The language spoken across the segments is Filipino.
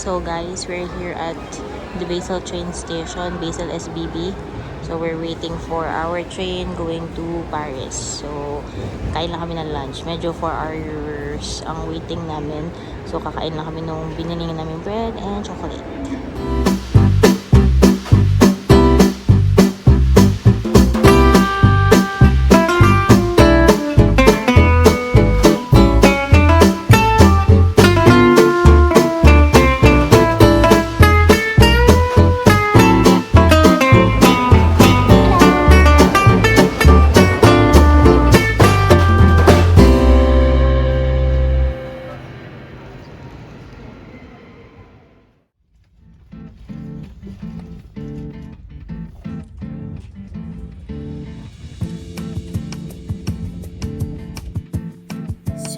So guys, we're here at the Basel train station, Basel SBB. So we're waiting for our train going to Paris. So kain lang kami ng lunch. Medyo 4 hours ang waiting namin. So kakain lang kami nung biniling namin bread and chocolate.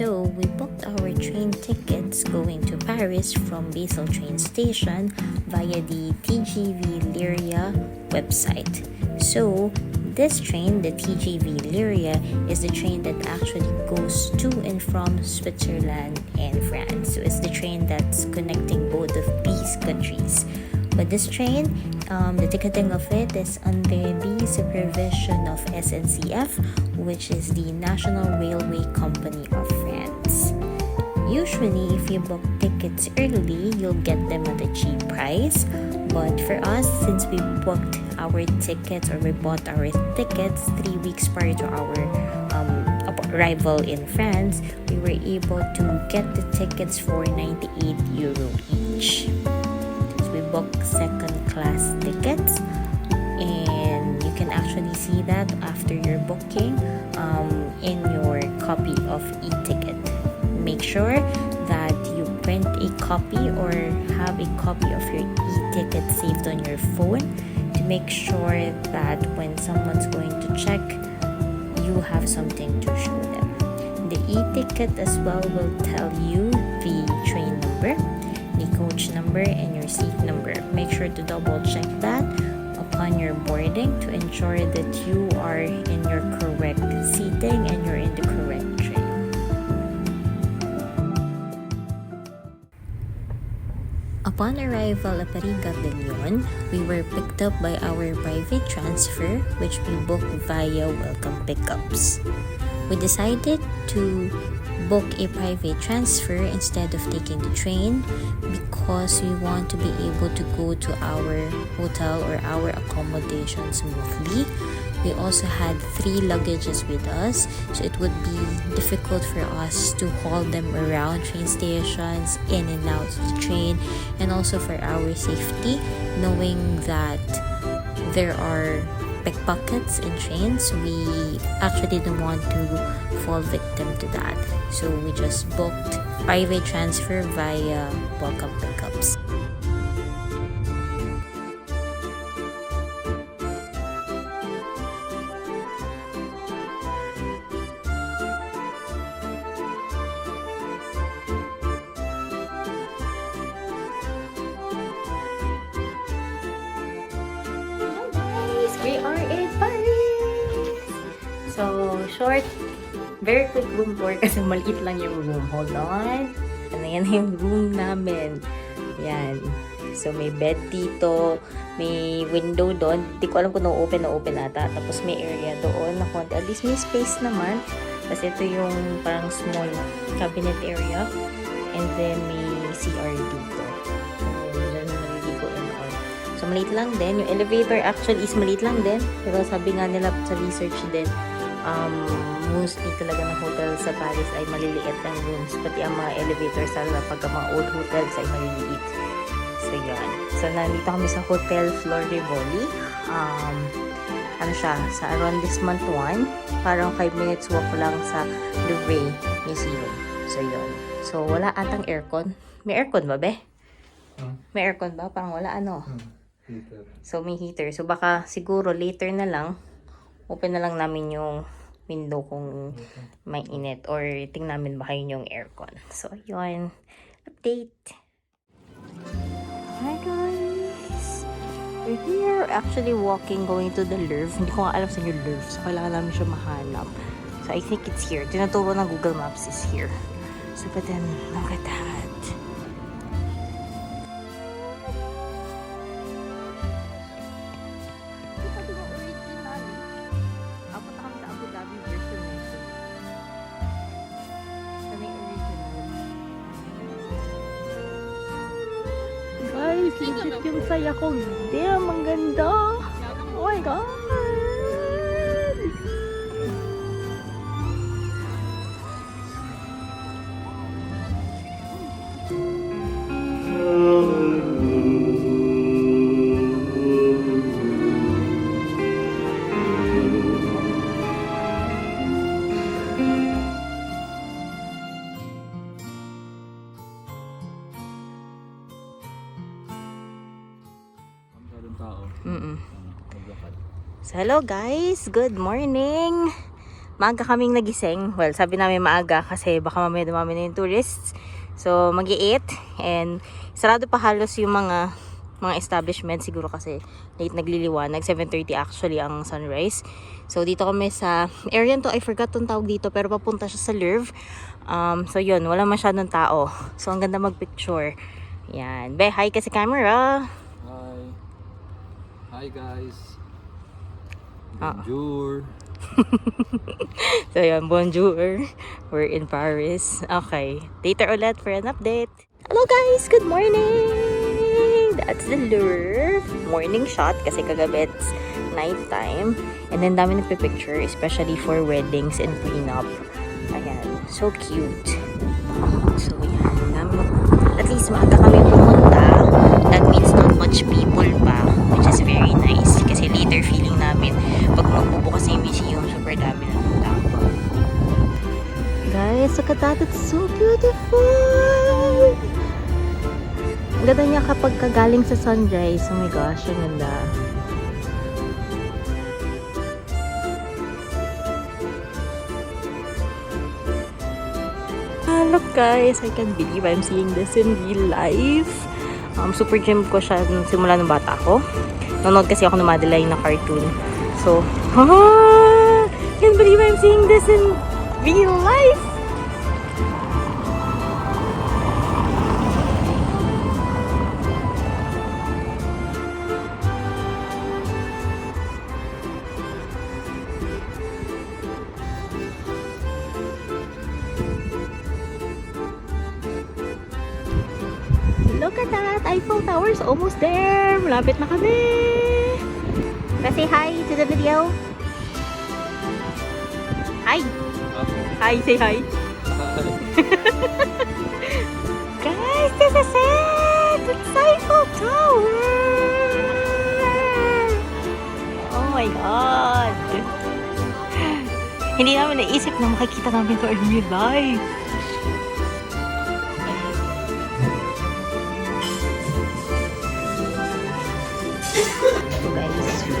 So we booked our train tickets going to Paris from Basel train station via the TGV Lyria website. So this train, the TGV Lyria, is the train that actually goes to and from Switzerland and France. So it's the train that's connecting both of these countries. But this train, the ticketing of it is under the supervision of SNCF, which is the National Railway Company of France. Usually, if you book tickets early, you'll get them at a cheap price. But for us, since we booked our tickets or we bought our tickets 3 weeks prior to our arrival in France, we were able to get the tickets for €98 each. Book second class tickets, and you can actually see that after your booking in your copy of e-ticket. Make sure that you print a copy or have a copy of your e-ticket saved on your phone to make sure that when someone's going to check, you have something to show them. The e-ticket as well will tell you the train number, the coach number, and your seat number. Make sure to double check that upon your boarding to ensure that you are in your correct seating and you're in the correct train. Upon arrival at Parigat de Lyon, we were picked up by our private transfer, which we booked via welcome pickups. We decided to book a private transfer instead of taking the train because we want to be able to go to our hotel or our accommodation smoothly. We also had 3 luggages with us, so it would be difficult for us to haul them around train stations, in and out of the train, and also for our safety, knowing that there are pickpockets in trains. We actually didn't want to fall victim to that, so we just booked private transfer via welcome pickups. We are in Paris! So, short, very quick room tour kasi maliit lang yung room. Hold on. Ano yan yung room namin. Yan. So, may bed dito. May window doon. Hindi ko alam kung na-open ata. Tapos may area doon na konti. At least may space naman. Kasi ito yung parang small cabinet area. And then may CR dito. So, maliit lang din. Yung elevator actually is maliit lang din. Pero sabi nga nila sa research din, mostly talaga ng hotel sa Paris ay maliliit ang rooms. Pati ang mga elevator sa pagka mga old hotels ay maliliit. So, yan. So, nandito kami sa Hotel Flore de Rivoli. Ano siya? Sa Arrondissement 1. Parang 5 minutes walk lang sa Louvre Museum. So, yun. So, wala atang aircon. May aircon ba, be? May aircon ba? Parang wala, ano? Heater. So, may heater. So, baka siguro later na lang, open na lang namin yung window kung may init. Or tingnan namin baka yun yung aircon. So, yun. Update. Hi, guys! We're here actually walking, going to the Louvre. Hindi ko nga alam saan yung Louvre. So, kailangan namin siya mahanap. So, I think it's here. Tinuturo ng Google Maps is here. So, but then, look at that. Legit yung saya ko. Damn, ang ganda. Oh my God. So, hello guys! Good morning! Maaga kaming nagising. Well, sabi namin maaga kasi baka mamaya dumami na yung tourists. So, mag-i-eat and sarado pa halos yung mga establishment siguro kasi late nagliliwanag. 7:30 actually ang sunrise. So, dito kami sa area to. I forgot tong tawag dito pero papunta siya sa Louvre. So, yun. Wala masyadong tao. So, ang ganda mag-picture. Yan. Be, hi ka sa camera! Hi! Hi guys! Bonjour! So yun, bonjour. We're in Paris. Okay. Later ulit for an update. Hello guys! Good morning! That's the Louvre. Morning shot kasi kagabi it's nighttime. And then dami nagpipicture, especially for weddings and prenup. Ayan. So cute. So yan. At least maaga kami pumunta. That means not much people pa. Which is very nice. Kasi later feeling namin pag magbubukas yung museum, super dami na ng tao. Guys, look at that. It's so beautiful! Ang ganda niya kapag kagaling sa sunrise. Oh my gosh, ang ganda. Look guys, I can't believe I'm seeing this in real life. Super gym ko siya simula nung bata ko. Nanonood kasi ako ng Madeline na cartoon. So, can't believe I'm seeing this in real life. Look at that! Eiffel Tower's almost there! Malapit na kami! Say hi to the video! Hi! Hi! Say hi! Guys, this is it! It's Eiffel Tower! Oh my God! Hindi namin naisip na makikita namin ito in real life!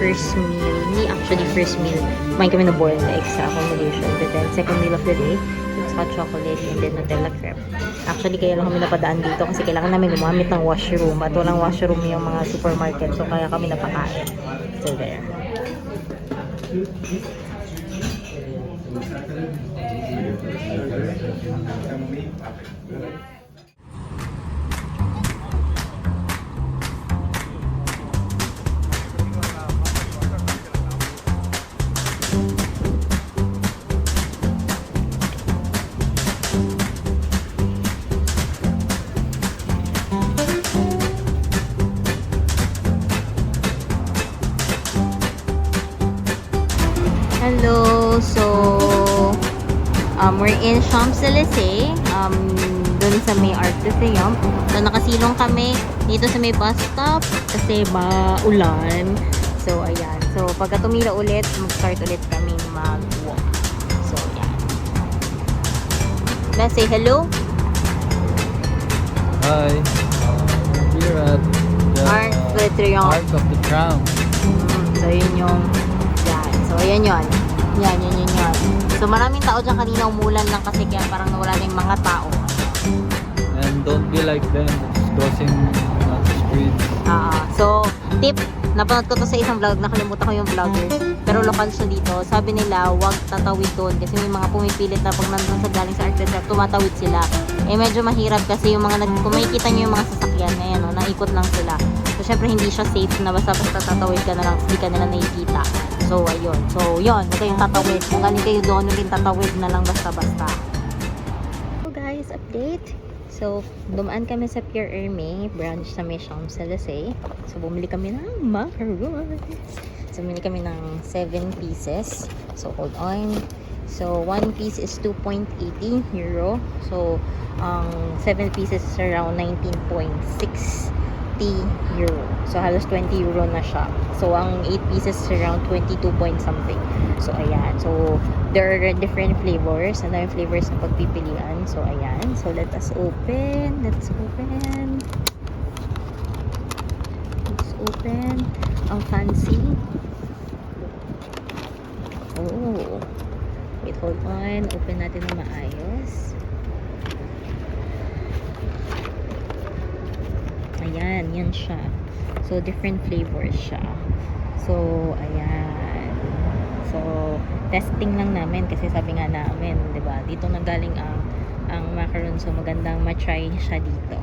First meal, hindi actually first meal, kumain kami na boiled eggs sa accommodation, but then second meal of the day, it's hot chocolate and then Nutella crepe. Actually, kaya lang kami napadaan dito kasi kailangan namin gumamit ng washroom at walang washroom yung mga supermarket, so kaya kami napakain. So there. Hello! So, we're in Champs-Élysées, dun sa may Art de Triomphe. So, nakasilong kami dito sa may bus stop kasi maulan. So, ayan. So, pagka tumila ulit, mag-start ulit kami mag-walk. So, ayan. Let's say hello. Hi! Here at the Art de Triomphe. Arc of the Triumph. So, yun yung so, ayan yun. Yan. So, maraming tao dyan kanina umulan lang kasi kaya parang nawala na yung mga tao. And don't be like them, just crossing the street. So, tip, napanood ko to sa isang vlog, nakalimutan ko yung vlogger. Pero lokal siya dito. Sabi nila, huwag tatawid doon kasi may mga pumipilit na pag nandun sa galing sa Arc de Triomphe, tumatawid sila. Eh, medyo mahirap kasi yung mga, kung makikita nyo yung mga sasakyan, ayan o, naikot lang sila. So, syempre, hindi siya safe na basta-basta tatawid ka na lang, hindi ka nila nakikita. So, ayun. So, yun. Huwag kayong tatawid. Kung galing kayo doon, huwag kayong tatawid na lang basta-basta. So, guys, update. So, So, dumaan kami sa Pierre Hermé, branch sa may Champs-Élysées. So, bumili kami ng macarons. So, bumili kami ng 7 pieces. So, hold on. So, 1 piece is 2.80 euro. So, ang 7 pieces is around 19.60 euro. So, halos 20 euro na siya. So, ang 8 pieces is around 22 point something. So, ayan. So, there are different flavors. Ang daming flavors na pagpipilian. So, ayan. So, let us open. Let's open. Let's open. Ang fancy. Oh. Wait, hold on. Open natin na maayos. Ayan, yan siya. So, different flavors siya. So, ayan. So, testing lang namin kasi sabi nga namin, 'di ba? Dito nanggaling ang macaron, so magandang ma-try siya dito.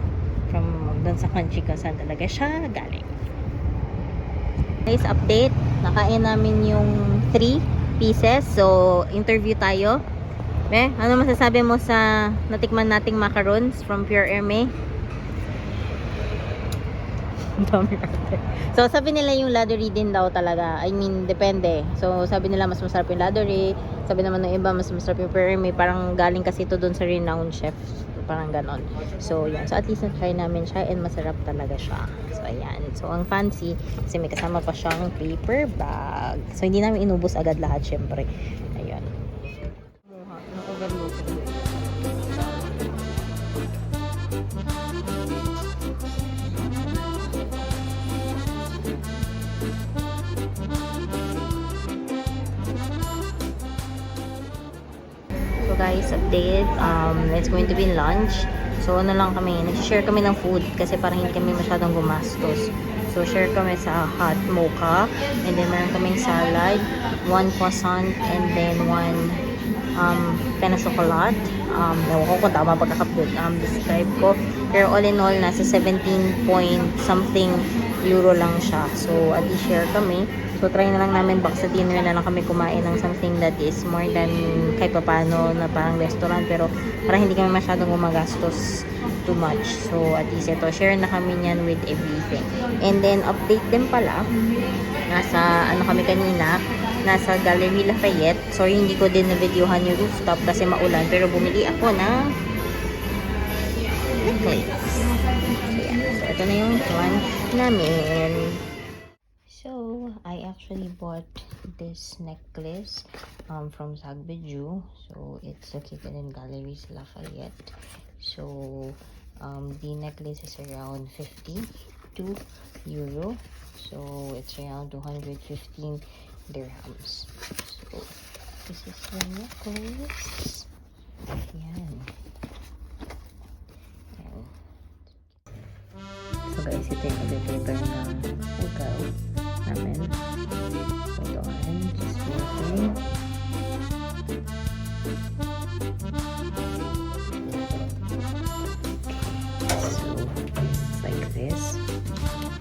From doon sa country kung saan talaga siya galing. Guys, update. Nakain namin yung 3 pieces. So, interview tayo. Ano masasabi mo sa natikman nating macarons from Pierre Hermé? So, sabi nila yung laddery din daw talaga. I mean, depende. So, sabi nila mas masarap yung laddery. Sabi naman ng iba, mas masarap yung Pierre Hermé. Parang galing kasi ito dun sa renowned chef. Parang ganon. So, yan. So, at least na-try namin siya and masarap talaga siya. So, ayan. So, ang fancy, kasi may kasama pa siyang paper bag. So, hindi namin inubos agad lahat, syempre. Ayan. Overload. So guys, update. It's going to be lunch. So ano lang kami, nag-share kami ng food kasi parang hindi kami masyadong gumastos. So share kami sa hot mocha, and then meron kaming salad, 1 croissant, and then 1 pena chocolate. Ewan ko kung tama describe ko. Pero all in all, nasa 17 point something euro lang siya. So at least share kami. So, try na lang namin, baka sa dinner na lang kami kumain ng something that is more than kahit papano na parang restaurant. Pero, parang hindi kami masyadong gumagastos too much. So, at least ito, share na kami niyan with everything. And then, update din pala. Nasa, kami kanina, nasa Galerie Lafayette. Sorry, hindi ko din na-videohan yung rooftop kasi maulan. Pero, bumili ako ng necklace. So, yan. So, ito na yung one namin. So, I actually bought this necklace from Sagbiju. So, it's located in Galeries Lafayette. So, the necklace is around 52 euro. So, it's around 215 dirhams. So, this is the necklace. Ayan. Ayan. So, guys, ito yung deliver ng ugaw namin. Hold on, just waiting. So, it's like this.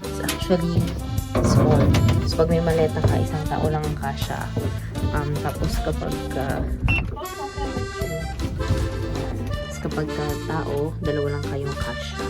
It's actually small. So, pag may maleta ka, isang tao lang ang kasya. Tapos kapag tao, dalawa lang kayong kasya.